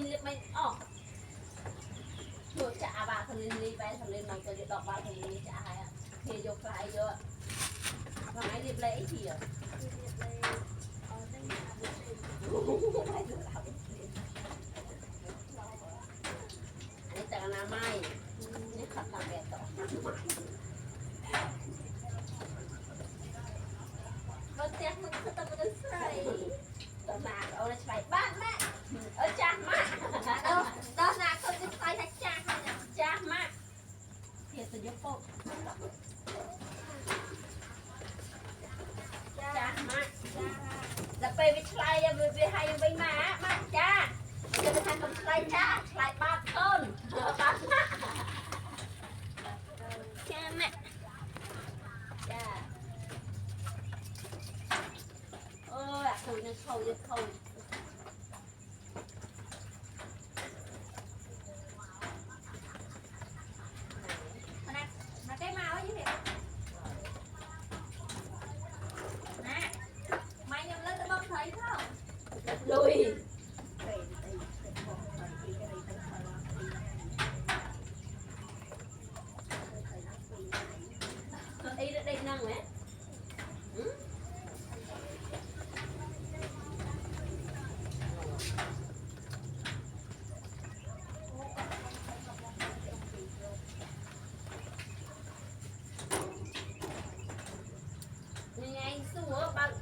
mình liệp mình chuột chả bà thằng lên đi bé thằng lên mày cho đọc bà thằng lên chả hay thì dục lại vô và máy liệp lấy thì à anh chẳng là maiนี่ขัดตาแดดต่อรถแจ๊กมันก็ต้องมาใส่ตอนหนักเอาใส่บ้านแม่จ้ามาตอนหนักเขาจะใส่ทั้งจ้าเขาเนี่ยจ้ามาเดี๋ยวจะยกโป๊ะจ้ามาแล้วไปวิทยาลัยไปให้ไปมาจ้าจะไปทำกับใครจ้าใครบ้าต้นบ้าหน้าจ้าแม่จ้าโอ้ยเขาจะเขามาใกล้มาว่าอย่างไรนะไม่ยังเลิกจะบอกใครเท่าลุยđây năng đấy ngày xưa bao